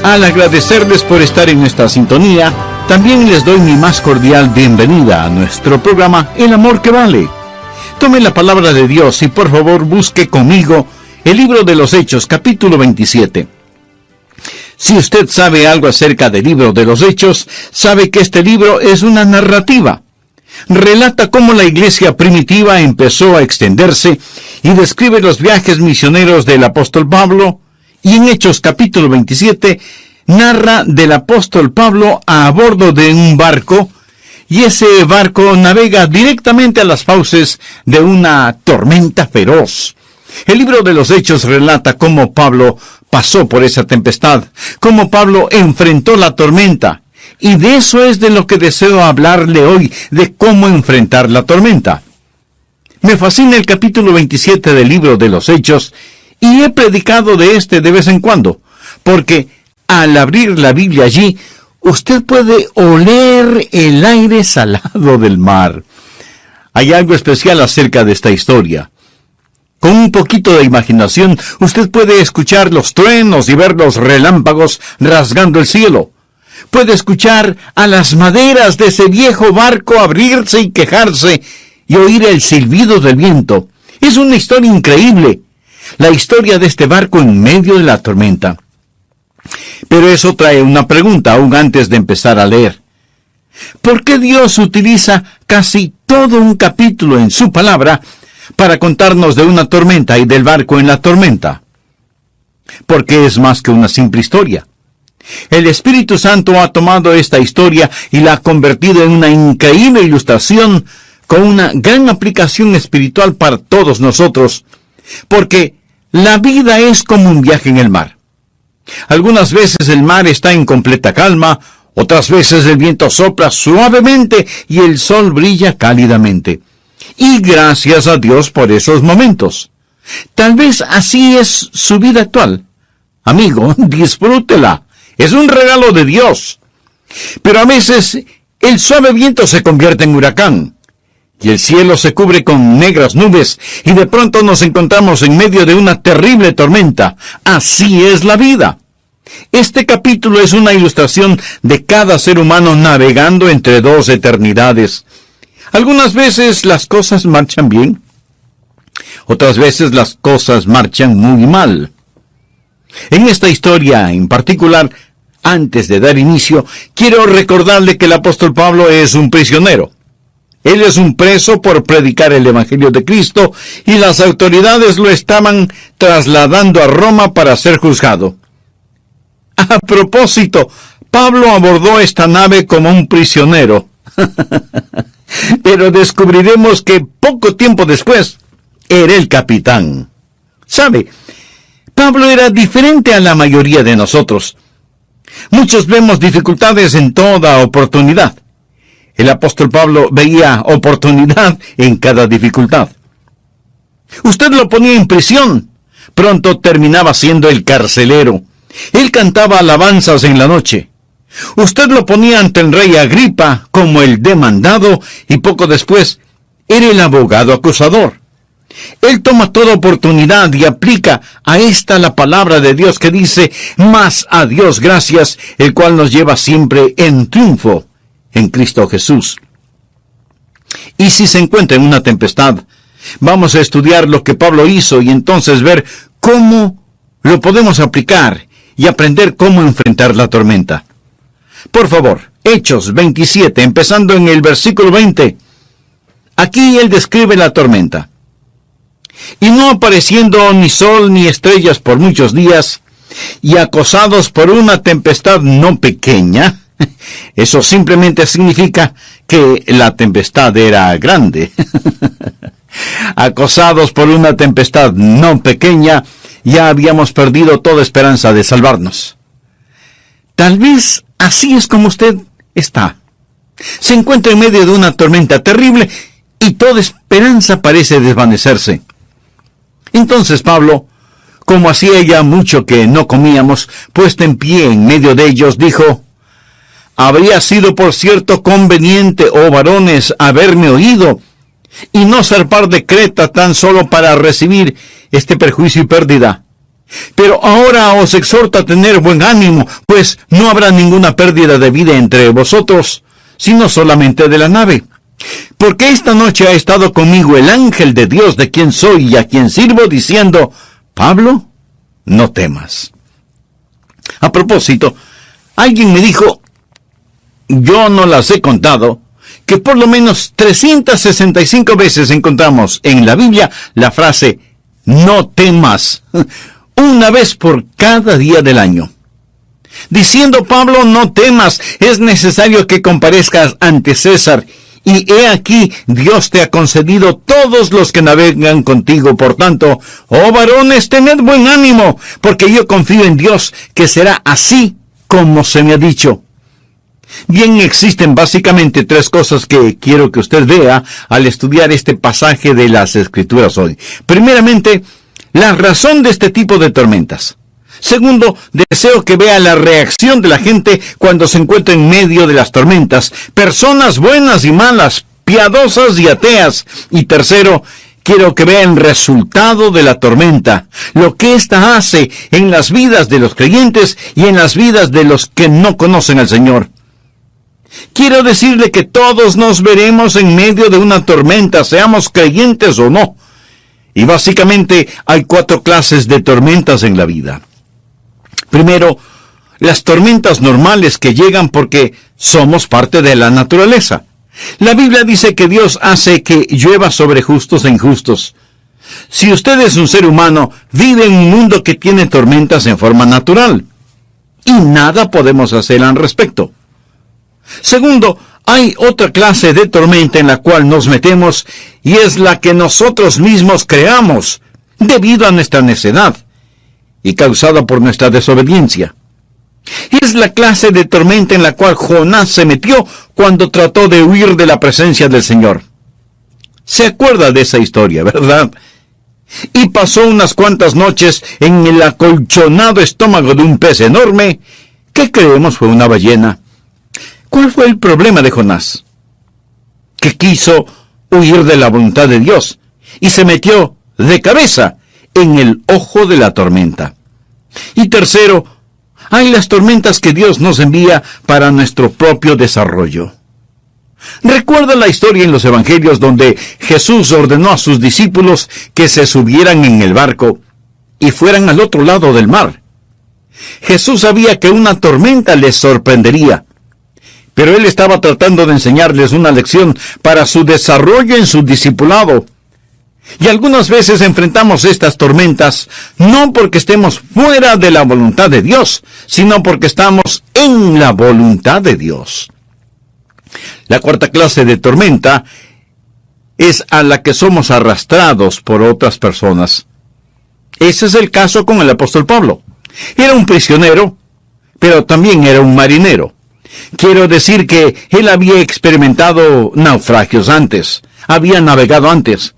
Al agradecerles por estar en esta sintonía, también les doy mi más cordial bienvenida a nuestro programa El Amor que Vale. Tome la palabra de Dios y por favor busque conmigo el libro de los Hechos, capítulo 27. Si usted sabe algo acerca del libro de los Hechos, sabe que este libro es una narrativa. Relata cómo la iglesia primitiva empezó a extenderse y describe los viajes misioneros del apóstol Pablo, y en Hechos capítulo 27 narra del apóstol Pablo a bordo de un barco, y ese barco navega directamente a las fauces de una tormenta feroz. El libro de los Hechos relata cómo Pablo pasó por esa tempestad, cómo Pablo enfrentó la tormenta, y de eso es de lo que deseo hablarle hoy, de cómo enfrentar la tormenta. Me fascina el capítulo 27 del libro de los Hechos, y he predicado de este de vez en cuando, porque al abrir la Biblia allí, usted puede oler el aire salado del mar. Hay algo especial acerca de esta historia. Con un poquito de imaginación, usted puede escuchar los truenos y ver los relámpagos rasgando el cielo. Puede escuchar a las maderas de ese viejo barco abrirse y quejarse y oír el silbido del viento. Es una historia increíble, la historia de este barco en medio de la tormenta. Pero eso trae una pregunta aún antes de empezar a leer. ¿Por qué Dios utiliza casi todo un capítulo en su palabra para contarnos de una tormenta y del barco en la tormenta? Porque es más que una simple historia. El Espíritu Santo ha tomado esta historia y la ha convertido en una increíble ilustración con una gran aplicación espiritual para todos nosotros, porque la vida es como un viaje en el mar. Algunas veces el mar está en completa calma, otras veces el viento sopla suavemente y el sol brilla cálidamente. Y gracias a Dios por esos momentos. Tal vez así es su vida actual. Amigo, disfrútela. Es un regalo de Dios. Pero a veces el suave viento se convierte en huracán, y el cielo se cubre con negras nubes, y de pronto nos encontramos en medio de una terrible tormenta. Así es la vida. Este capítulo es una ilustración de cada ser humano navegando entre dos eternidades. Algunas veces las cosas marchan bien, otras veces las cosas marchan muy mal. En esta historia en particular, antes de dar inicio, quiero recordarle que el apóstol Pablo es un prisionero. Él es un preso por predicar el Evangelio de Cristo, y las autoridades lo estaban trasladando a Roma para ser juzgado. A propósito, Pablo abordó esta nave como un prisionero. Pero descubriremos que poco tiempo después era el capitán. ¿Sabe? Pablo era diferente a la mayoría de nosotros. Muchos vemos dificultades en toda oportunidad. El apóstol Pablo veía oportunidad en cada dificultad. Usted lo ponía en prisión, pronto terminaba siendo el carcelero. Él cantaba alabanzas en la noche. Usted lo ponía ante el rey Agripa como el demandado, y poco después era el abogado acusador. Él toma toda oportunidad y aplica a esta la palabra de Dios que dice: mas a Dios gracias, el cual nos lleva siempre en triunfo en Cristo Jesús. Y si se encuentra en una tempestad, vamos a estudiar lo que Pablo hizo y entonces ver cómo lo podemos aplicar y aprender cómo enfrentar la tormenta. Por favor, Hechos 27, empezando en el versículo 20. Aquí él describe la tormenta. Y no apareciendo ni sol ni estrellas por muchos días, y acosados por una tempestad no pequeña. Eso simplemente significa que la tempestad era grande. Acosados por una tempestad no pequeña, ya habíamos perdido toda esperanza de salvarnos. Tal vez así es como usted está. Se encuentra en medio de una tormenta terrible y toda esperanza parece desvanecerse. Entonces Pablo, como hacía ya mucho que no comíamos, puesto en pie en medio de ellos, dijo: habría sido por cierto conveniente, oh varones, haberme oído, y no zarpar de Creta tan solo para recibir este perjuicio y pérdida. Pero ahora os exhorto a tener buen ánimo, pues no habrá ninguna pérdida de vida entre vosotros, sino solamente de la nave. Porque esta noche ha estado conmigo el ángel de Dios, de quien soy y a quien sirvo, diciendo: Pablo, no temas. A propósito, alguien me dijo, yo no las he contado, que por lo menos 365 veces encontramos en la Biblia la frase no temas, una vez por cada día del año. Diciendo Pablo, no temas, es necesario que comparezcas ante César, y he aquí, Dios te ha concedido todos los que navegan contigo. Por tanto, oh varones, tened buen ánimo, porque yo confío en Dios, que será así como se me ha dicho. Bien, existen básicamente tres cosas que quiero que usted vea al estudiar este pasaje de las Escrituras hoy. Primeramente, la razón de este tipo de tormentas. Segundo, deseo que vea la reacción de la gente cuando se encuentra en medio de las tormentas. Personas buenas y malas, piadosas y ateas. Y tercero, quiero que vea el resultado de la tormenta, lo que ésta hace en las vidas de los creyentes y en las vidas de los que no conocen al Señor. Quiero decirle que todos nos veremos en medio de una tormenta, seamos creyentes o no. Y básicamente hay 4 clases de tormentas en la vida. Primero, las tormentas normales que llegan porque somos parte de la naturaleza. La Biblia dice que Dios hace que llueva sobre justos e injustos. Si usted es un ser humano, vive en un mundo que tiene tormentas en forma natural. Y nada podemos hacer al respecto. Segundo, hay otra clase de tormenta en la cual nos metemos y es la que nosotros mismos creamos debido a nuestra necedad y causada por nuestra desobediencia. Es la clase de tormenta en la cual Jonás se metió cuando trató de huir de la presencia del Señor. Se acuerda de esa historia, ¿verdad? Y pasó unas cuantas noches en el acolchonado estómago de un pez enorme que creemos fue una ballena. ¿Cuál fue el problema de Jonás? Que quiso huir de la voluntad de Dios y se metió de cabeza en el ojo de la tormenta. Y tercero, hay las tormentas que Dios nos envía para nuestro propio desarrollo. Recuerda la historia en los evangelios donde Jesús ordenó a sus discípulos que se subieran en el barco y fueran al otro lado del mar. Jesús sabía que una tormenta les sorprendería, pero Él estaba tratando de enseñarles una lección para su desarrollo en su discipulado. Y algunas veces enfrentamos estas tormentas no porque estemos fuera de la voluntad de Dios, sino porque estamos en la voluntad de Dios. La cuarta clase de tormenta es a la que somos arrastrados por otras personas. Ese es el caso con el apóstol Pablo. Era un prisionero, pero también era un marinero. Quiero decir que él había experimentado naufragios antes, había navegado antes.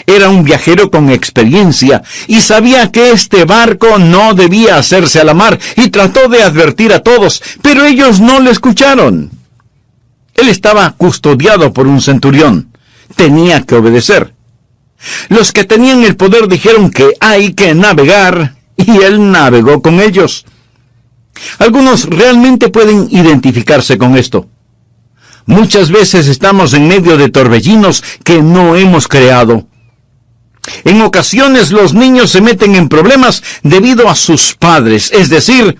Era un viajero con experiencia y sabía que este barco no debía hacerse a la mar y trató de advertir a todos, pero ellos no le escucharon. Él estaba custodiado por un centurión. Tenía que obedecer. Los que tenían el poder dijeron que hay que navegar y él navegó con ellos. Algunos realmente pueden identificarse con esto. Muchas veces estamos en medio de torbellinos que no hemos creado. En ocasiones los niños se meten en problemas debido a sus padres, es decir,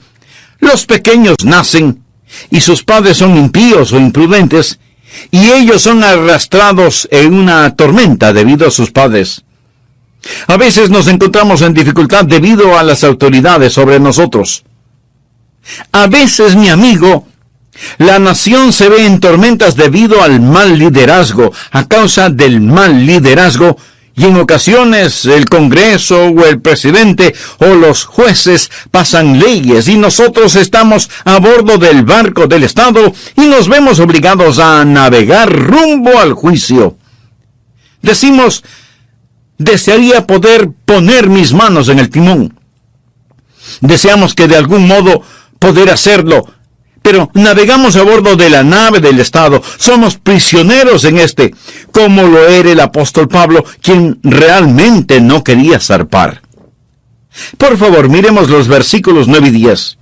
los pequeños nacen y sus padres son impíos o imprudentes y ellos son arrastrados en una tormenta debido a sus padres. A veces nos encontramos en dificultad debido a las autoridades sobre nosotros. A veces, mi amigo, la nación se ve en tormentas debido al mal liderazgo, a causa del mal liderazgo. Y en ocasiones el Congreso o el presidente o los jueces pasan leyes y nosotros estamos a bordo del barco del Estado y nos vemos obligados a navegar rumbo al juicio. Decimos, desearía poder poner mis manos en el timón. Deseamos que de algún modo poder hacerlo, pero navegamos a bordo de la nave del Estado. Somos prisioneros en este, como lo era el apóstol Pablo, quien realmente no quería zarpar. Por favor, miremos los versículos 9 y 10.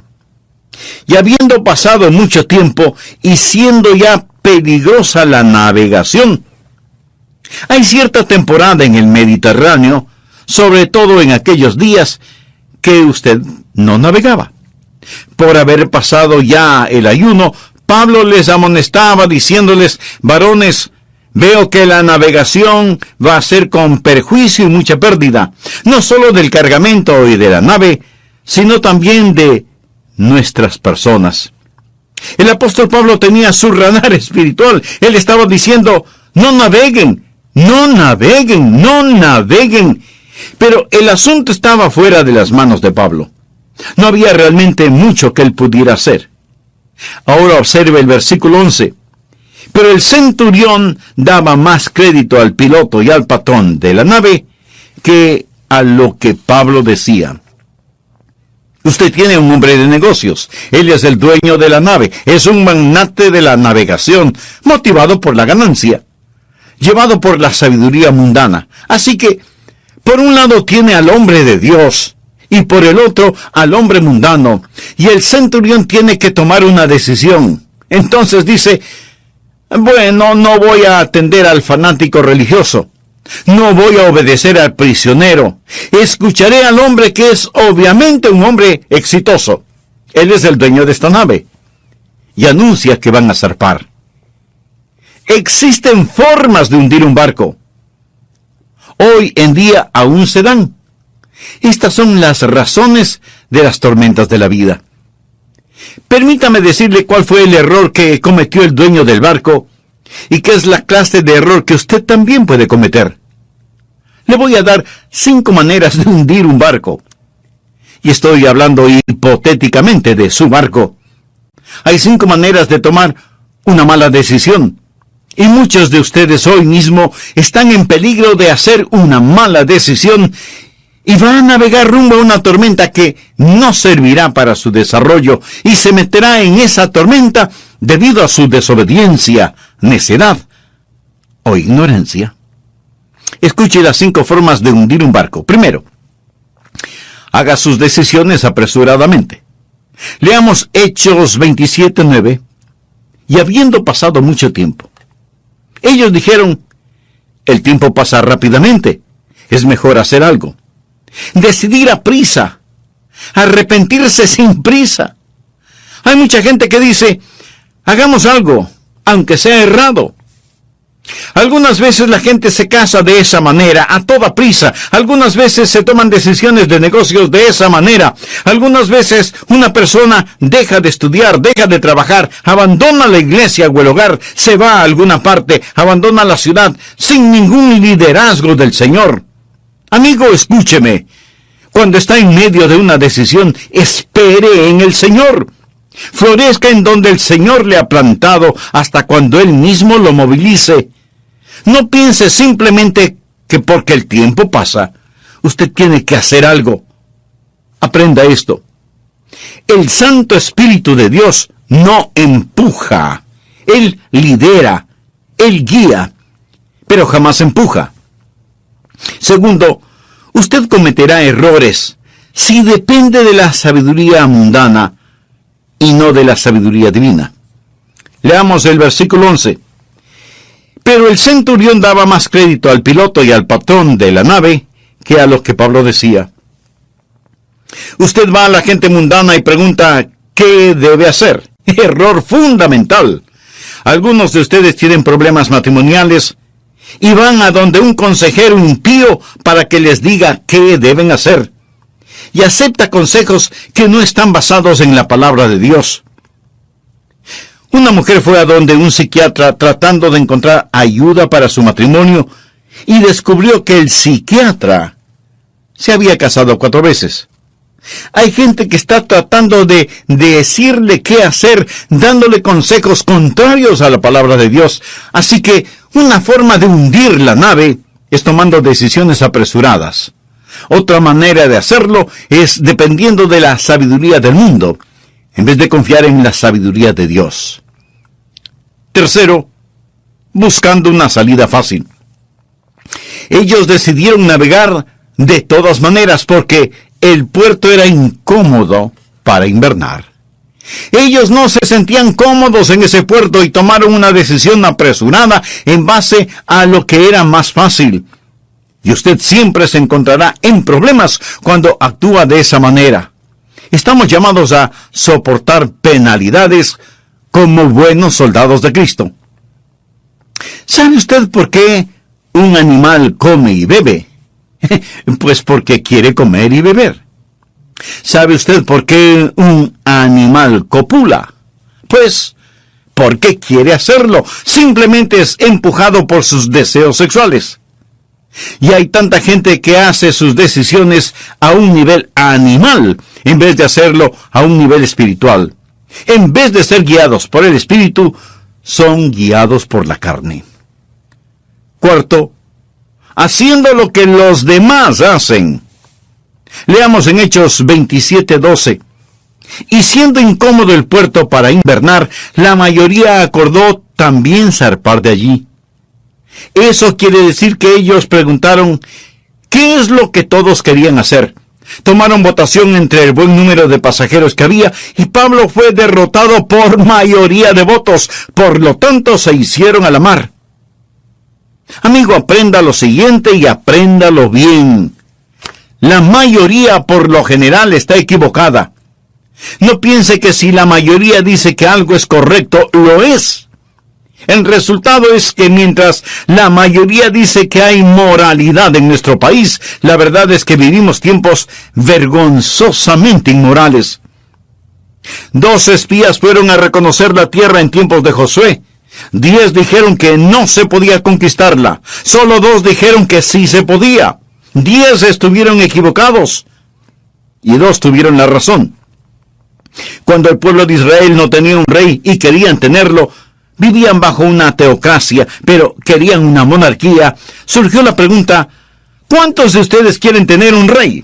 Y habiendo pasado mucho tiempo y siendo ya peligrosa la navegación. Hay cierta temporada en el Mediterráneo, sobre todo en aquellos días, que usted no navegaba. Por haber pasado ya el ayuno, Pablo les amonestaba diciéndoles: varones, veo que la navegación va a ser con perjuicio y mucha pérdida, no solo del cargamento y de la nave, sino también de nuestras personas. El apóstol Pablo tenía su radar espiritual. Él estaba diciendo: no naveguen, no naveguen, no naveguen. Pero el asunto estaba fuera de las manos de Pablo. No había realmente mucho que él pudiera hacer. Ahora observe el versículo 11. Pero el centurión daba más crédito al piloto y al patrón de la nave que a lo que Pablo decía. Usted tiene un hombre de negocios. Él es el dueño de la nave. Es un magnate de la navegación, motivado por la ganancia, llevado por la sabiduría mundana. Así que, por un lado tiene al hombre de Dios, y por el otro al hombre mundano. Y el centurión tiene que tomar una decisión. Entonces dice: bueno, no voy a atender al fanático religioso. No voy a obedecer al prisionero. Escucharé al hombre que es obviamente un hombre exitoso. Él es el dueño de esta nave. Y anuncia que van a zarpar. Existen formas de hundir un barco. Hoy en día aún se dan. Estas son las razones de las tormentas de la vida. Permítame decirle cuál fue el error que cometió el dueño del barco y qué es la clase de error que usted también puede cometer. Le voy a dar 5 maneras de hundir un barco. Y estoy hablando hipotéticamente de su barco. Hay 5 maneras de tomar una mala decisión. Y muchos de ustedes hoy mismo están en peligro de hacer una mala decisión y van a navegar rumbo a una tormenta que no servirá para su desarrollo y se meterá en esa tormenta debido a su desobediencia, necedad o ignorancia. Escuche las 5 formas de hundir un barco. Primero, haga sus decisiones apresuradamente. Leamos Hechos 27:9. Y habiendo pasado mucho tiempo, ellos dijeron: el tiempo pasa rápidamente, es mejor hacer algo. Decidir a prisa, arrepentirse sin prisa. Hay mucha gente que dice: hagamos algo, aunque sea errado. Algunas veces la gente se casa de esa manera, a toda prisa. Algunas veces se toman decisiones de negocios de esa manera. Algunas veces una persona deja de estudiar, deja de trabajar, abandona la iglesia o el hogar, se va a alguna parte, abandona la ciudad, sin ningún liderazgo del Señor. Amigo, escúcheme. Cuando está en medio de una decisión, espere en el Señor. Florezca en donde el Señor le ha plantado hasta cuando Él mismo lo movilice. No piense simplemente que porque el tiempo pasa, usted tiene que hacer algo. Aprenda esto. El Santo Espíritu de Dios no empuja. Él lidera, Él guía, pero jamás empuja. Segundo, usted cometerá errores si depende de la sabiduría mundana y no de la sabiduría divina. Leamos el versículo 11. Pero el centurión daba más crédito al piloto y al patrón de la nave que a lo que Pablo decía. Usted va a la gente mundana y pregunta qué debe hacer. Error fundamental. Algunos de ustedes tienen problemas matrimoniales y van a donde un consejero impío para que les diga qué deben hacer. Y acepta consejos que no están basados en la palabra de Dios. Una mujer fue a donde un psiquiatra tratando de encontrar ayuda para su matrimonio y descubrió que el psiquiatra se había casado 4 veces. Hay gente que está tratando de decirle qué hacer, dándole consejos contrarios a la palabra de Dios. Así que una forma de hundir la nave es tomando decisiones apresuradas. Otra manera de hacerlo es dependiendo de la sabiduría del mundo, en vez de confiar en la sabiduría de Dios. Tercero, buscando una salida fácil. Ellos decidieron navegar de todas maneras porque el puerto era incómodo para invernar. Ellos no se sentían cómodos en ese puerto y tomaron una decisión apresurada en base a lo que era más fácil. Y usted siempre se encontrará en problemas cuando actúa de esa manera. Estamos llamados a soportar penalidades como buenos soldados de Cristo. ¿Sabe usted por qué un animal come y bebe? Pues porque quiere comer y beber. ¿Sabe usted por qué un animal copula? Pues porque quiere hacerlo. Simplemente es empujado por sus deseos sexuales. Y hay tanta gente que hace sus decisiones a un nivel animal, en vez de hacerlo a un nivel espiritual. En vez de ser guiados por el espíritu, son guiados por la carne. Cuarto, haciendo lo que los demás hacen. Leamos en Hechos 27:12. Y siendo incómodo el puerto para invernar, la mayoría acordó también zarpar de allí. Eso quiere decir que ellos preguntaron, ¿qué es lo que todos querían hacer? Tomaron votación entre el buen número de pasajeros que había, y Pablo fue derrotado por mayoría de votos. Por lo tanto, se hicieron a la mar. Amigo, aprenda lo siguiente y apréndalo bien. La mayoría por lo general está equivocada. No piense que si la mayoría dice que algo es correcto, lo es. El resultado es que mientras la mayoría dice que hay moralidad en nuestro país, la verdad es que vivimos tiempos vergonzosamente inmorales. 2 espías fueron a reconocer la tierra en tiempos de Josué. 10 dijeron que no se podía conquistarla. Solo 2 dijeron que sí se podía. 10 estuvieron equivocados y 2 tuvieron la razón. Cuando el pueblo de Israel no tenía un rey y querían tenerlo, vivían bajo una teocracia, pero querían una monarquía. Surgió la pregunta, ¿cuántos de ustedes quieren tener un rey?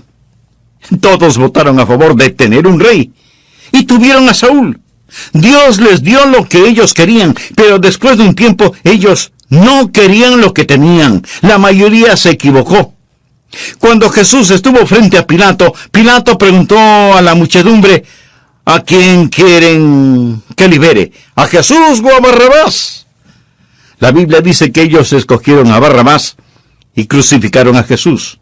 Todos votaron a favor de tener un rey y tuvieron a Saúl. Dios les dio lo que ellos querían, pero después de un tiempo ellos no querían lo que tenían. La mayoría se equivocó. Cuando Jesús estuvo frente a Pilato, Pilato preguntó a la muchedumbre, ¿a quién quieren que libere? ¿A Jesús o a Barrabás? La Biblia dice que ellos escogieron a Barrabás y crucificaron a Jesús.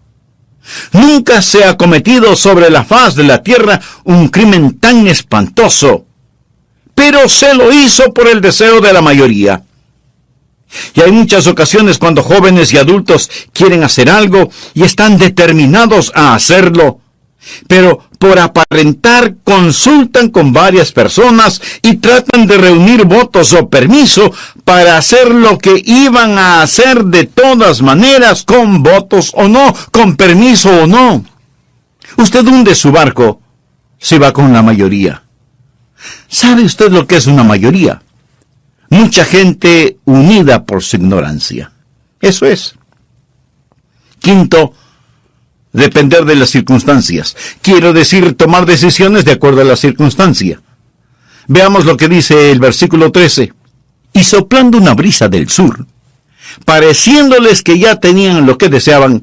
Nunca se ha cometido sobre la faz de la tierra un crimen tan espantoso, pero se lo hizo por el deseo de la mayoría. Y hay muchas ocasiones cuando jóvenes y adultos quieren hacer algo y están determinados a hacerlo, pero por aparentar consultan con varias personas y tratan de reunir votos o permiso para hacer lo que iban a hacer de todas maneras, con votos o no, con permiso o no. Usted hunde su barco si va con la mayoría. ¿Sabe usted lo que es una mayoría? Mucha gente unida por su ignorancia. Eso es. Quinto, depender de las circunstancias. Quiero decir, tomar decisiones de acuerdo a la circunstancia. Veamos lo que dice el versículo 13. Y soplando una brisa del sur, pareciéndoles que ya tenían lo que deseaban,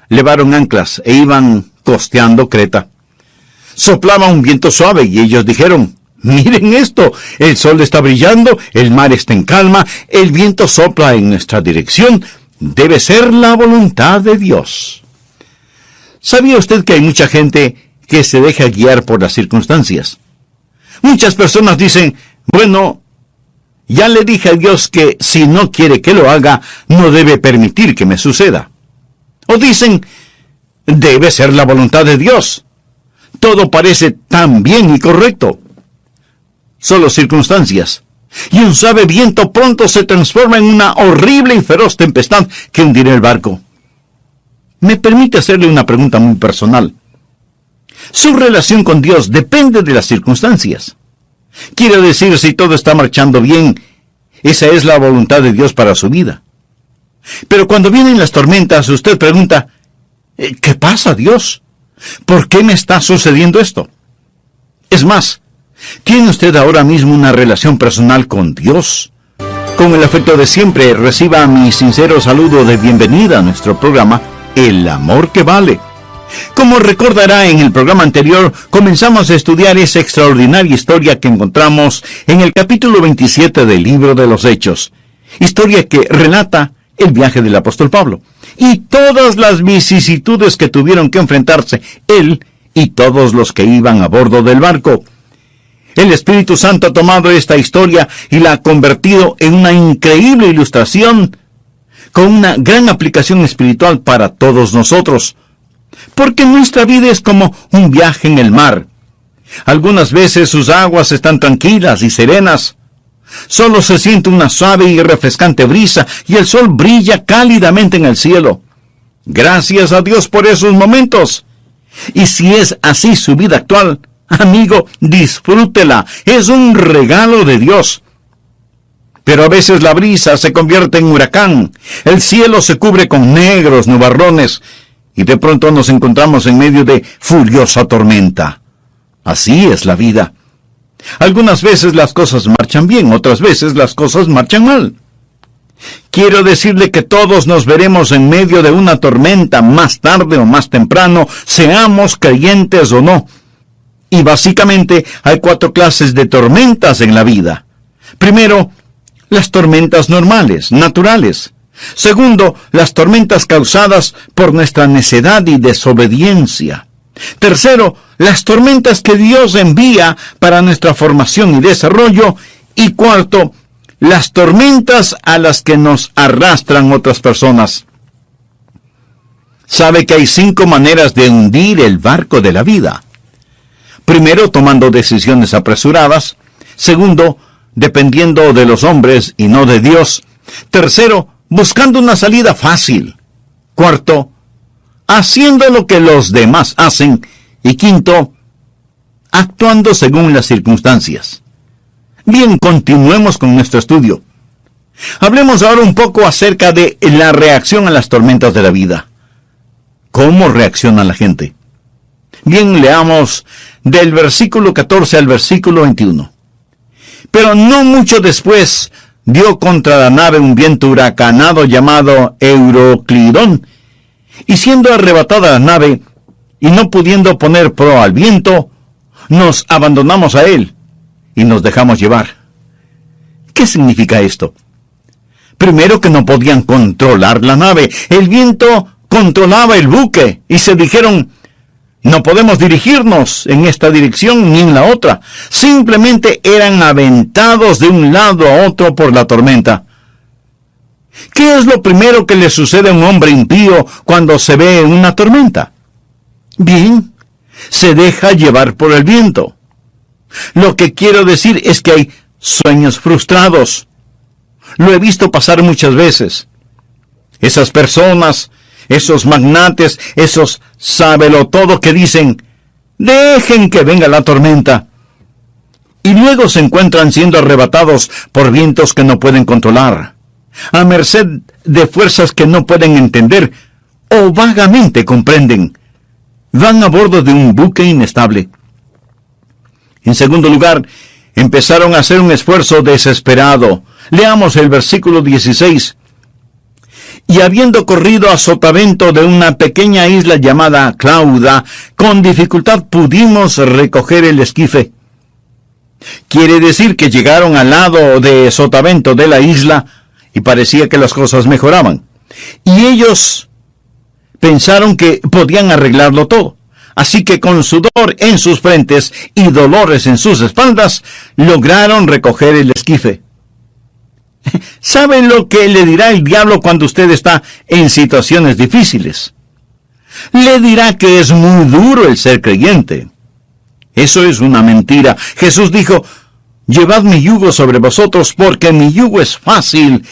levaron anclas e iban costeando Creta. Soplaba un viento suave y ellos dijeron, miren esto, el sol está brillando, el mar está en calma, el viento sopla en nuestra dirección, debe ser la voluntad de Dios. ¿Sabía usted que hay mucha gente que se deja guiar por las circunstancias? Muchas personas dicen, bueno, ya le dije a Dios que si no quiere que lo haga, no debe permitir que me suceda. O dicen, debe ser la voluntad de Dios. Todo parece tan bien y correcto. Solo circunstancias. Y un suave viento pronto se transforma en una horrible y feroz tempestad que hundirá el barco. Me permite hacerle una pregunta muy personal. Su relación con Dios depende de las circunstancias. Quiero decir, si todo está marchando bien, esa es la voluntad de Dios para su vida. Pero cuando vienen las tormentas, usted pregunta, ¿qué pasa, Dios? ¿Por qué me está sucediendo esto? Es más, ¿tiene usted ahora mismo una relación personal con Dios? Con el afecto de siempre, reciba mi sincero saludo de bienvenida a nuestro programa, El Amor que Vale. Como recordará, en el programa anterior comenzamos a estudiar esa extraordinaria historia que encontramos en el capítulo 27 del libro de los Hechos. Historia que relata el viaje del apóstol Pablo y todas las vicisitudes que tuvieron que enfrentarse él y todos los que iban a bordo del barco. El Espíritu Santo ha tomado esta historia y la ha convertido en una increíble ilustración con una gran aplicación espiritual para todos nosotros. Porque nuestra vida es como un viaje en el mar. Algunas veces sus aguas están tranquilas y serenas. Solo se siente una suave y refrescante brisa y el sol brilla cálidamente en el cielo. Gracias a Dios por esos momentos. Y si es así su vida actual, amigo, disfrútela. Es un regalo de Dios. Pero a veces la brisa se convierte en huracán. El cielo se cubre con negros nubarrones. Y de pronto nos encontramos en medio de furiosa tormenta. Así es la vida. Algunas veces las cosas marchan bien, otras veces las cosas marchan mal. Quiero decirle que todos nos veremos en medio de una tormenta más tarde o más temprano, seamos creyentes o no. Y básicamente hay 4 clases de tormentas en la vida. Primero, las tormentas normales, naturales. Segundo, las tormentas causadas por nuestra necedad y desobediencia. Tercero, las tormentas que Dios envía para nuestra formación y desarrollo. Y cuarto, las tormentas a las que nos arrastran otras personas. Sabe que hay 5 maneras de hundir el barco de la vida. Primero, tomando decisiones apresuradas. Segundo, dependiendo de los hombres y no de Dios. Tercero, buscando una salida fácil. Cuarto, haciendo lo que los demás hacen. Y quinto, actuando según las circunstancias. Bien, continuemos con nuestro estudio. Hablemos ahora un poco acerca de la reacción a las tormentas de la vida. ¿Cómo reacciona la gente? Bien, leamos del versículo 14 al versículo 21. Pero no mucho después dio contra la nave un viento huracanado llamado Euroclidón, y siendo arrebatada la nave, y no pudiendo poner proa al viento, nos abandonamos a él, y nos dejamos llevar. ¿Qué significa esto? Primero, que no podían controlar la nave. El viento controlaba el buque, y se dijeron: no podemos dirigirnos en esta dirección ni en la otra. Simplemente eran aventados de un lado a otro por la tormenta. ¿Qué es lo primero que le sucede a un hombre impío cuando se ve en una tormenta? Bien, se deja llevar por el viento. Lo que quiero decir es que hay sueños frustrados. Lo he visto pasar muchas veces. Esas personas, esos magnates, esos sábelo-todo que dicen: dejen que venga la tormenta. Y luego se encuentran siendo arrebatados por vientos que no pueden controlar, a merced de fuerzas que no pueden entender o vagamente comprenden. Van a bordo de un buque inestable. En segundo lugar, empezaron a hacer un esfuerzo desesperado. Leamos el versículo 16. Y habiendo corrido a sotavento de una pequeña isla llamada Clauda, con dificultad pudimos recoger el esquife. Quiere decir que llegaron al lado de sotavento de la isla y parecía que las cosas mejoraban. Y ellos pensaron que podían arreglarlo todo. Así que con sudor en sus frentes y dolores en sus espaldas, lograron recoger el esquife. ¿Saben lo que le dirá el diablo cuando usted está en situaciones difíciles? Le dirá que es muy duro el ser creyente. Eso es una mentira. Jesús dijo: llevad mi yugo sobre vosotros, porque mi yugo es fácil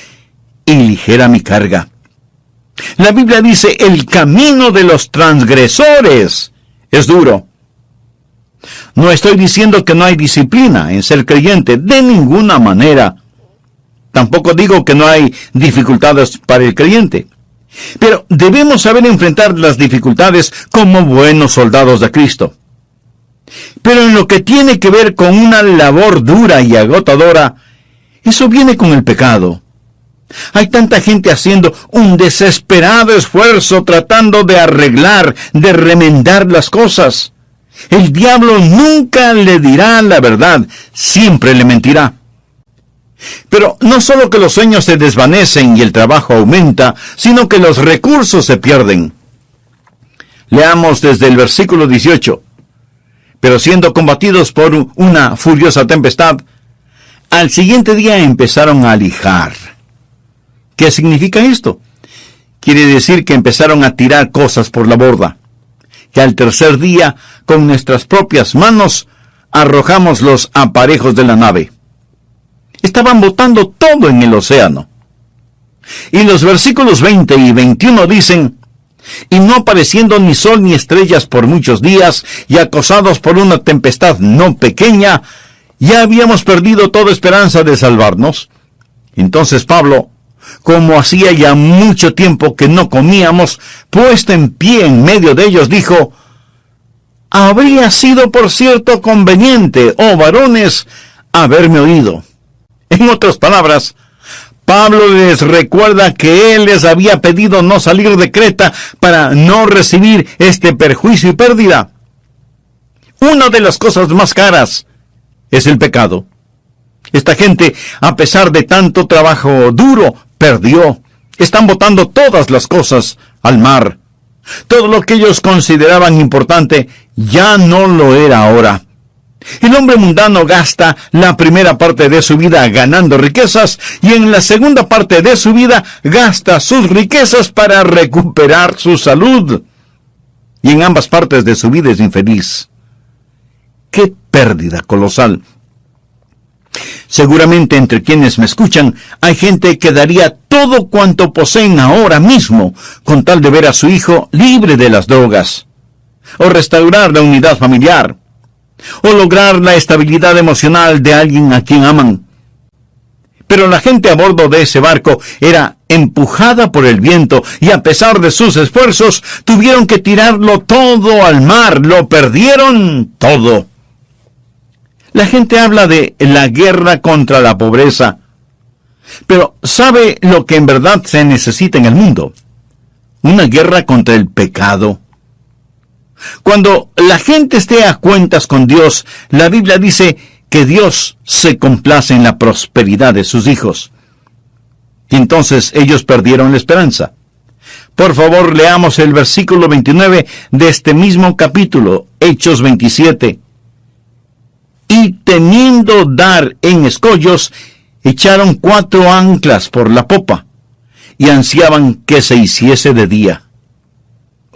y ligera mi carga. La Biblia dice: el camino de los transgresores es duro. No estoy diciendo que no hay disciplina en ser creyente, de ninguna manera. Tampoco digo que no hay dificultades para el creyente. Pero debemos saber enfrentar las dificultades como buenos soldados de Cristo. Pero en lo que tiene que ver con una labor dura y agotadora, eso viene con el pecado. Hay tanta gente haciendo un desesperado esfuerzo tratando de arreglar, de remendar las cosas. El diablo nunca le dirá la verdad, siempre le mentirá. Pero no solo que los sueños se desvanecen y el trabajo aumenta, sino que los recursos se pierden. Leamos desde el versículo 18. Pero siendo combatidos por una furiosa tempestad, al siguiente día empezaron a lijar. ¿Qué significa esto? Quiere decir que empezaron a tirar cosas por la borda. Que al tercer día, con nuestras propias manos, arrojamos los aparejos de la nave. Estaban botando todo en el océano. Y los versículos 20 y 21 dicen: y no apareciendo ni sol ni estrellas por muchos días, y acosados por una tempestad no pequeña, ya habíamos perdido toda esperanza de salvarnos. Entonces Pablo, como hacía ya mucho tiempo que no comíamos, puesto en pie en medio de ellos, dijo: habría sido por cierto conveniente, oh varones, haberme oído. En otras palabras, Pablo les recuerda que él les había pedido no salir de Creta para no recibir este perjuicio y pérdida. Una de las cosas más caras es el pecado. Esta gente, a pesar de tanto trabajo duro, perdió. Están botando todas las cosas al mar. Todo lo que ellos consideraban importante ya no lo era ahora. El hombre mundano gasta la primera parte de su vida ganando riquezas y en la segunda parte de su vida gasta sus riquezas para recuperar su salud. Y en ambas partes de su vida es infeliz. ¡Qué pérdida colosal! Seguramente entre quienes me escuchan hay gente que daría todo cuanto poseen ahora mismo con tal de ver a su hijo libre de las drogas, o restaurar la unidad familiar, o lograr la estabilidad emocional de alguien a quien aman. Pero la gente a bordo de ese barco era empujada por el viento y a pesar de sus esfuerzos tuvieron que tirarlo todo al mar, lo perdieron todo. La gente habla de la guerra contra la pobreza, pero ¿sabe lo que en verdad se necesita en el mundo? Una guerra contra el pecado. Cuando la gente esté a cuentas con Dios, la Biblia dice que Dios se complace en la prosperidad de sus hijos. Y entonces ellos perdieron la esperanza. Por favor, leamos el versículo 29 de este mismo capítulo, Hechos 27. Y temiendo dar en escollos, echaron 4 anclas por la popa, y ansiaban que se hiciese de día.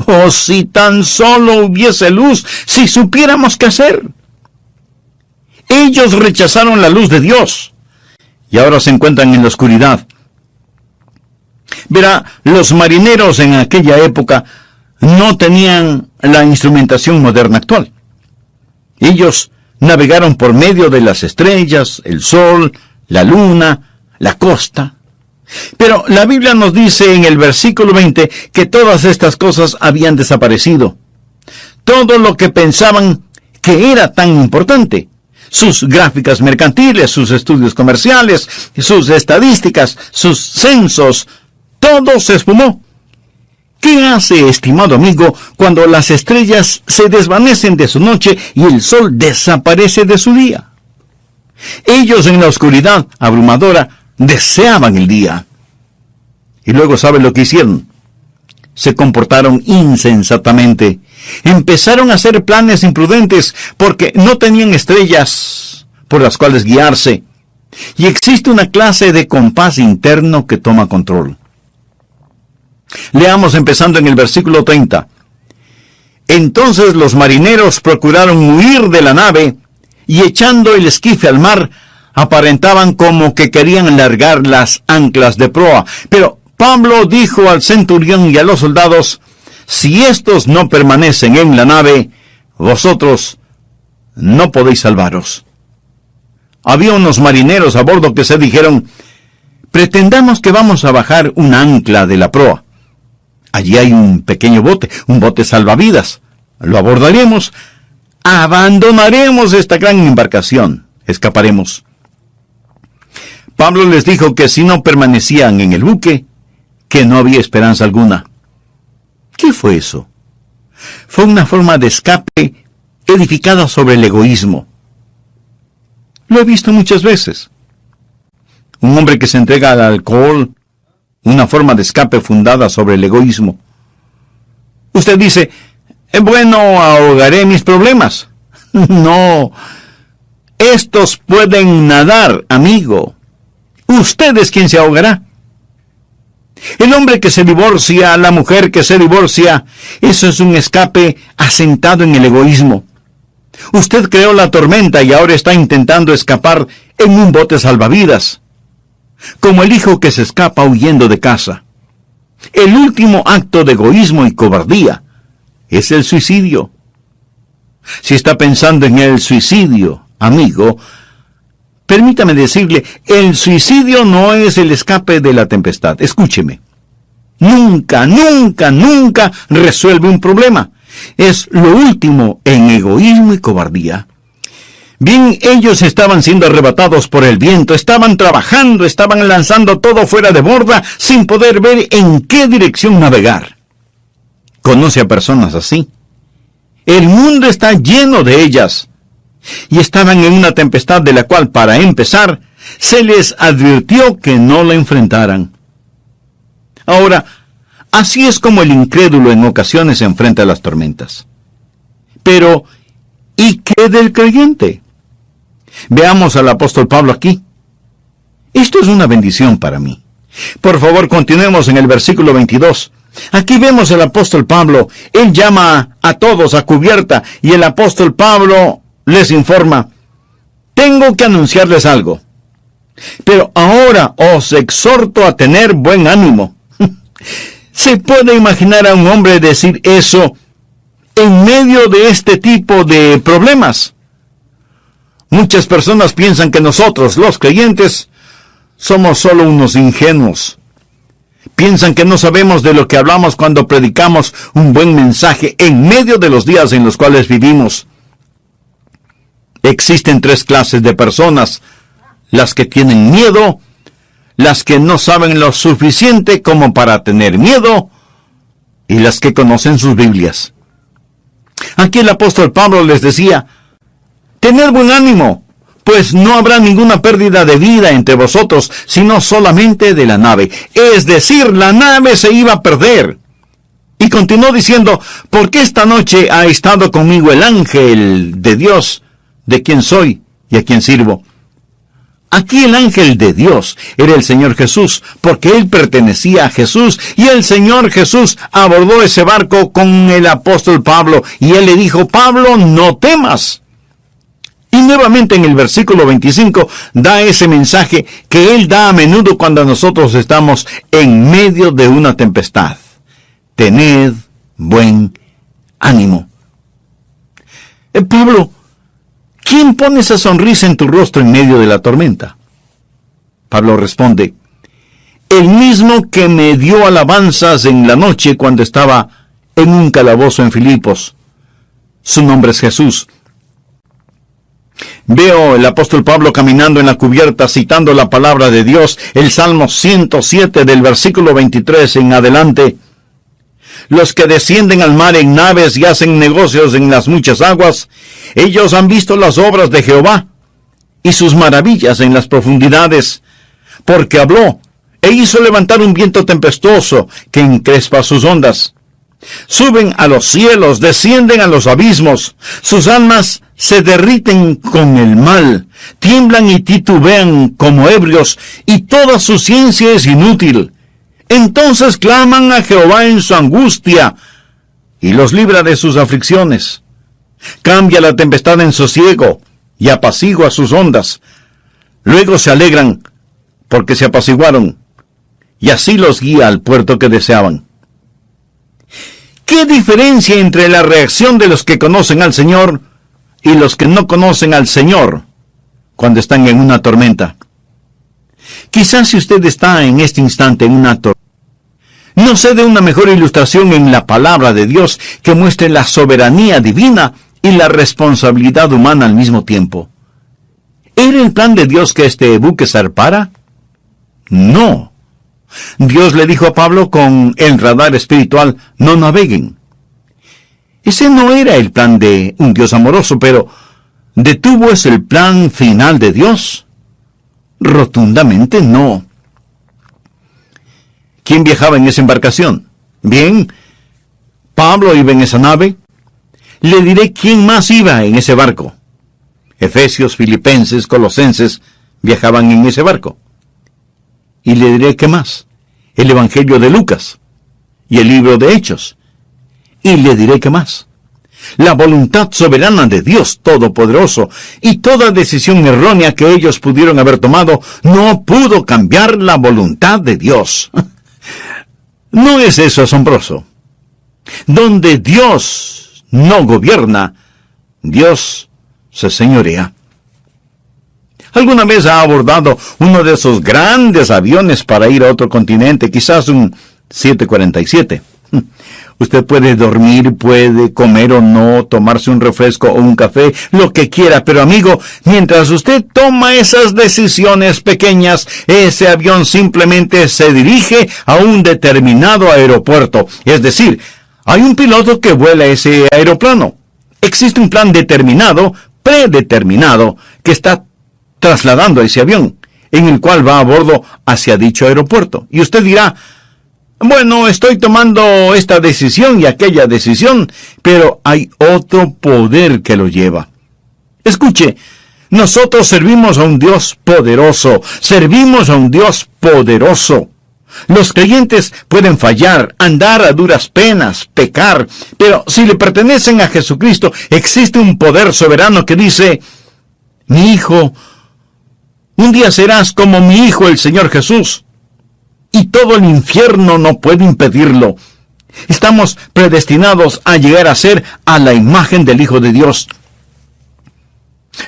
¡Oh, si tan solo hubiese luz! ¡Si supiéramos qué hacer! Ellos rechazaron la luz de Dios, y ahora se encuentran en la oscuridad. Verá, los marineros en aquella época no tenían la instrumentación moderna actual. Ellos navegaron por medio de las estrellas, el sol, la luna, la costa. Pero la Biblia nos dice en el versículo 20 que todas estas cosas habían desaparecido. Todo lo que pensaban que era tan importante, sus gráficas mercantiles, sus estudios comerciales, sus estadísticas, sus censos, todo se esfumó. ¿Qué hace, estimado amigo, cuando las estrellas se desvanecen de su noche y el sol desaparece de su día? Ellos en la oscuridad abrumadora deseaban el día. Y luego, ¿sabe lo que hicieron? Se comportaron insensatamente. Empezaron a hacer planes imprudentes porque no tenían estrellas por las cuales guiarse. Y existe una clase de compás interno que toma control. Leamos empezando en el versículo 30. Entonces los marineros procuraron huir de la nave y echando el esquife al mar, aparentaban como que querían largar las anclas de proa. Pero Pablo dijo al centurión y a los soldados: si estos no permanecen en la nave, vosotros no podéis salvaros. Había unos marineros a bordo que se dijeron: pretendamos que vamos a bajar un ancla de la proa. Allí hay un pequeño bote, un bote salvavidas. Lo abordaremos, abandonaremos esta gran embarcación, escaparemos. Pablo les dijo que si no permanecían en el buque, que no había esperanza alguna. ¿Qué fue eso? Fue una forma de escape edificada sobre el egoísmo. Lo he visto muchas veces. Un hombre que se entrega al alcohol, una forma de escape fundada sobre el egoísmo. Usted dice, bueno, ahogaré mis problemas. No, estos pueden nadar, amigo. Usted es quien se ahogará. El hombre que se divorcia, la mujer que se divorcia, eso es un escape asentado en el egoísmo. Usted creó la tormenta y ahora está intentando escapar en un bote salvavidas, como el hijo que se escapa huyendo de casa. El último acto de egoísmo y cobardía es el suicidio. Si está pensando en el suicidio, amigo, permítame decirle, el suicidio no es el escape de la tempestad. Escúcheme. Nunca, nunca, nunca resuelve un problema. Es lo último en egoísmo y cobardía. Bien, ellos estaban siendo arrebatados por el viento, estaban trabajando, estaban lanzando todo fuera de borda sin poder ver en qué dirección navegar. ¿Conoce a personas así? El mundo está lleno de ellas. Y estaban en una tempestad de la cual, para empezar, se les advirtió que no la enfrentaran. Ahora, así es como el incrédulo en ocasiones se enfrenta a las tormentas. Pero, ¿y qué del creyente? Veamos al apóstol Pablo aquí. Esto es una bendición para mí. Por favor, continuemos en el versículo 22. Aquí vemos al apóstol Pablo. Él llama a todos a cubierta y el apóstol Pablo les informa: tengo que anunciarles algo, pero ahora os exhorto a tener buen ánimo. ¿Se puede imaginar a un hombre decir eso en medio de este tipo de problemas? Muchas personas piensan que nosotros, los creyentes, somos solo unos ingenuos. Piensan que no sabemos de lo que hablamos cuando predicamos un buen mensaje en medio de los días en los cuales vivimos. Existen 3 clases de personas: las que tienen miedo, las que no saben lo suficiente como para tener miedo, y las que conocen sus Biblias. Aquí el apóstol Pablo les decía: tened buen ánimo, pues no habrá ninguna pérdida de vida entre vosotros, sino solamente de la nave. Es decir, la nave se iba a perder. Y continuó diciendo: porque esta noche ha estado conmigo el ángel de Dios, de quien soy y a quien sirvo. Aquí el ángel de Dios era el Señor Jesús, porque él pertenecía a Jesús, y el Señor Jesús abordó ese barco con el apóstol Pablo, y él le dijo: Pablo, no temas. Y nuevamente en el versículo 25 da ese mensaje que él da a menudo cuando nosotros estamos en medio de una tempestad: tened buen ánimo. Pablo, ¿quién pone esa sonrisa en tu rostro en medio de la tormenta? Pablo responde: el mismo que me dio alabanzas en la noche cuando estaba en un calabozo en Filipos. Su nombre es Jesús. Veo el apóstol Pablo caminando en la cubierta citando la palabra de Dios, el Salmo 107 del versículo 23 en adelante. Los que descienden al mar en naves y hacen negocios en las muchas aguas, ellos han visto las obras de Jehová y sus maravillas en las profundidades, porque habló e hizo levantar un viento tempestuoso que encrespa sus ondas. Suben a los cielos, descienden a los abismos, sus almas se derriten con el mal, tiemblan y titubean como ebrios, y toda su ciencia es inútil. Entonces claman a Jehová en su angustia, y los libra de sus aflicciones. Cambia la tempestad en sosiego, y apacigua sus ondas. Luego se alegran, porque se apaciguaron, y así los guía al puerto que deseaban. ¿Qué diferencia entre la reacción de los que conocen al Señor y los que no conocen al Señor cuando están en una tormenta? Quizás si usted está en este instante en una tormenta, no sé de una mejor ilustración en la palabra de Dios que muestre la soberanía divina y la responsabilidad humana al mismo tiempo. ¿Era el plan de Dios que este buque zarpara? No. Dios le dijo a Pablo con el radar espiritual, no naveguen. Ese no era el plan de un Dios amoroso, pero ¿detuvo ese el plan final de Dios? Rotundamente no. ¿Quién viajaba en esa embarcación? Bien, Pablo iba en esa nave. Le diré quién más iba en ese barco. Efesios, Filipenses, Colosenses viajaban en ese barco. Y le diré qué más. El Evangelio de Lucas y el libro de Hechos. Y le diré qué más. La voluntad soberana de Dios Todopoderoso y toda decisión errónea que ellos pudieron haber tomado no pudo cambiar la voluntad de Dios. ¿No es eso asombroso? Donde Dios no gobierna, Dios se señorea. ¿Alguna vez ha abordado uno de esos grandes aviones para ir a otro continente, quizás un 747? Usted puede dormir, puede comer o no, tomarse un refresco o un café, lo que quiera, pero amigo, mientras usted toma esas decisiones pequeñas, ese avión simplemente se dirige a un determinado aeropuerto. Es decir, hay un piloto que vuela ese aeroplano. Existe un plan determinado, predeterminado, que está trasladando a ese avión, en el cual va a bordo hacia dicho aeropuerto. Y usted dirá, bueno, estoy tomando esta decisión y aquella decisión, pero hay otro poder que lo lleva. Escuche, nosotros servimos a un Dios poderoso, servimos a un Dios poderoso. Los creyentes pueden fallar, andar a duras penas, pecar, pero si le pertenecen a Jesucristo, existe un poder soberano que dice, mi hijo, un día serás como mi hijo el Señor Jesús. Y todo el infierno no puede impedirlo. Estamos predestinados a llegar a ser a la imagen del Hijo de Dios.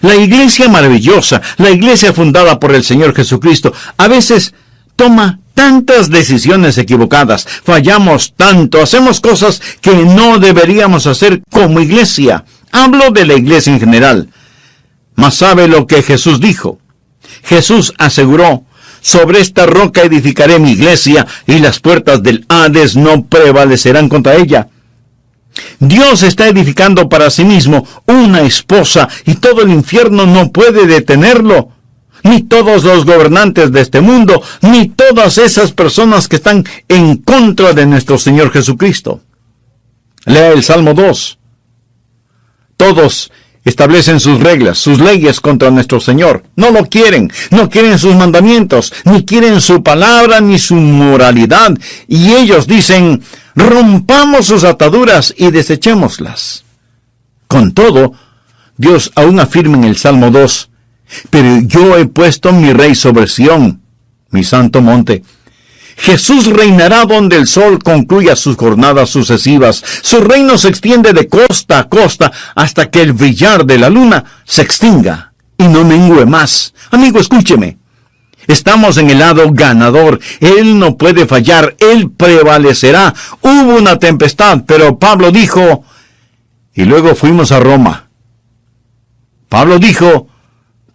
La iglesia maravillosa, la iglesia fundada por el Señor Jesucristo, a veces toma tantas decisiones equivocadas, fallamos tanto, hacemos cosas que no deberíamos hacer como iglesia. Hablo de la iglesia en general. Mas ¿sabe lo que Jesús dijo? Jesús aseguró, sobre esta roca edificaré mi iglesia, y las puertas del Hades no prevalecerán contra ella. Dios está edificando para sí mismo una esposa, y todo el infierno no puede detenerlo. Ni todos los gobernantes de este mundo, ni todas esas personas que están en contra de nuestro Señor Jesucristo. Lea el Salmo 2. Todos establecen sus reglas, sus leyes contra nuestro Señor. No lo quieren, no quieren sus mandamientos, ni quieren su palabra, ni su moralidad. Y ellos dicen, rompamos sus ataduras y desechémoslas. Con todo, Dios aún afirma en el Salmo 2, pero yo he puesto mi rey sobre Sión, mi santo monte. Jesús reinará donde el sol concluya sus jornadas sucesivas. Su reino se extiende de costa a costa hasta que el brillar de la luna se extinga y no mengüe más. Amigo, escúcheme. Estamos en el lado ganador. Él no puede fallar. Él prevalecerá. Hubo una tempestad, pero Pablo dijo, y luego fuimos a Roma. Pablo dijo,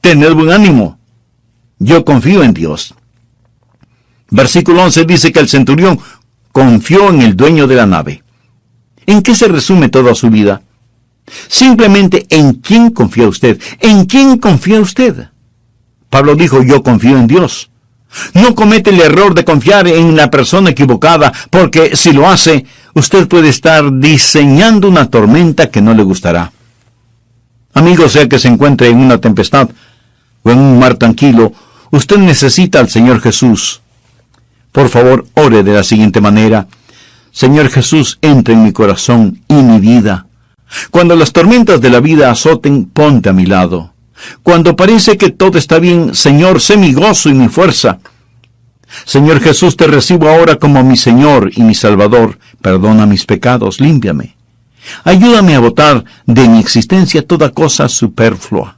tened buen ánimo. Yo confío en Dios. Versículo 11 dice que el centurión confió en el dueño de la nave. ¿En qué se resume toda su vida? Simplemente en quién confía usted. ¿En quién confía usted? Pablo dijo, yo confío en Dios. No comete el error de confiar en la persona equivocada, porque si lo hace, usted puede estar diseñando una tormenta que no le gustará. Amigo, sea que se encuentre en una tempestad o en un mar tranquilo, usted necesita al Señor Jesús. Por favor, ore de la siguiente manera. Señor Jesús, entra en mi corazón y mi vida. Cuando las tormentas de la vida azoten, ponte a mi lado. Cuando parece que todo está bien, Señor, sé mi gozo y mi fuerza. Señor Jesús, te recibo ahora como mi Señor y mi Salvador. Perdona mis pecados, límpiame. Ayúdame a botar de mi existencia toda cosa superflua.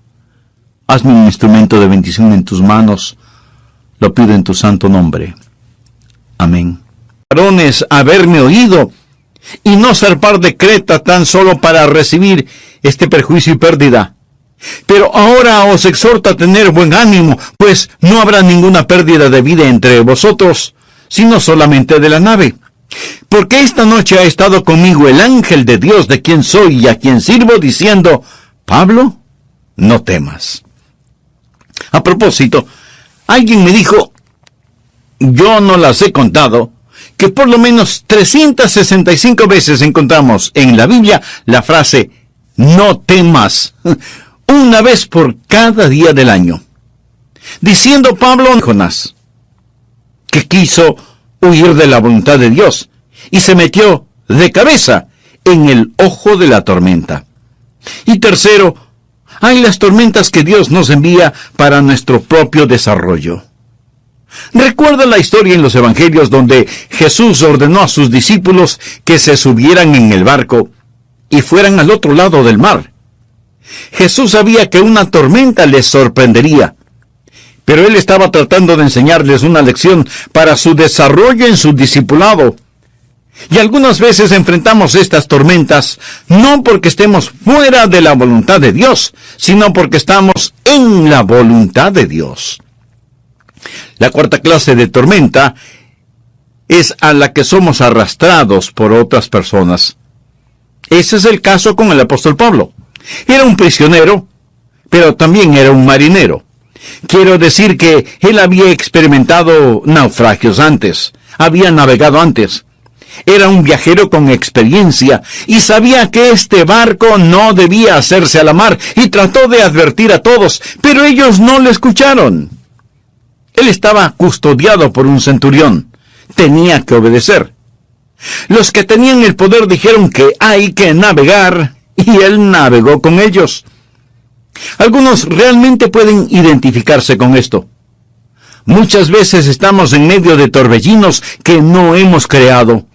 Hazme un instrumento de bendición en tus manos. Lo pido en tu santo nombre. Amén. Varones, haberme oído y no zarpar de Creta tan solo para recibir este perjuicio y pérdida. Pero ahora os exhorto a tener buen ánimo, pues no habrá ninguna pérdida de vida entre vosotros, sino solamente de la nave. Porque esta noche ha estado conmigo el ángel de Dios, de quien soy y a quien sirvo, diciendo: Pablo, no temas. A propósito, alguien me dijo, yo no las he contado, que por lo menos 365 veces encontramos en la Biblia la frase no temas, una vez por cada día del año. Diciendo Pablo a Jonás, que quiso huir de la voluntad de Dios y se metió de cabeza en el ojo de la tormenta. Y tercero, hay las tormentas que Dios nos envía para nuestro propio desarrollo. Recuerda la historia en los evangelios donde Jesús ordenó a sus discípulos que se subieran en el barco y fueran al otro lado del mar. Jesús sabía que una tormenta les sorprendería, pero él estaba tratando de enseñarles una lección para su desarrollo en su discipulado. Y algunas veces enfrentamos estas tormentas no porque estemos fuera de la voluntad de Dios, sino porque estamos en la voluntad de Dios. La cuarta clase de tormenta es a la que somos arrastrados por otras personas. Ese es el caso con el apóstol Pablo. Era un prisionero, pero también era un marinero. Quiero decir que él había experimentado naufragios antes, había navegado antes. Era un viajero con experiencia y sabía que este barco no debía hacerse a la mar y trató de advertir a todos, pero ellos no le escucharon. Él estaba custodiado por un centurión. Tenía que obedecer. Los que tenían el poder dijeron que hay que navegar y él navegó con ellos. Algunos realmente pueden identificarse con esto. Muchas veces estamos en medio de torbellinos que no hemos creado.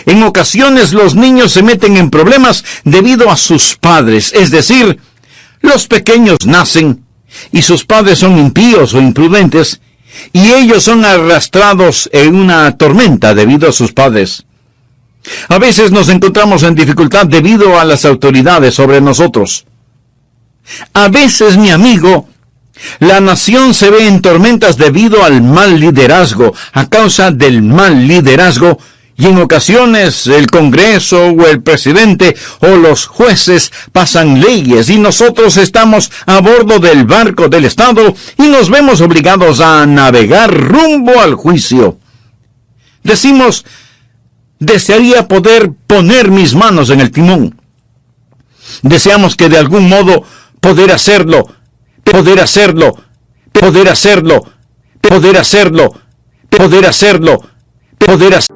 En ocasiones los niños se meten en problemas debido a sus padres, es decir, los pequeños nacen y sus padres son impíos o imprudentes, y ellos son arrastrados en una tormenta debido a sus padres. A veces nos encontramos en dificultad debido a las autoridades sobre nosotros. A veces, mi amigo, la nación se ve en tormentas debido al mal liderazgo, a causa del mal liderazgo, y en ocasiones el Congreso o el presidente o los jueces pasan leyes y nosotros estamos a bordo del barco del Estado y nos vemos obligados a navegar rumbo al juicio. Decimos, desearía poder poner mis manos en el timón. Deseamos que de algún modo poder hacerlo, poder hacerlo, poder hacerlo, poder hacerlo, poder hacerlo, poder hacerlo,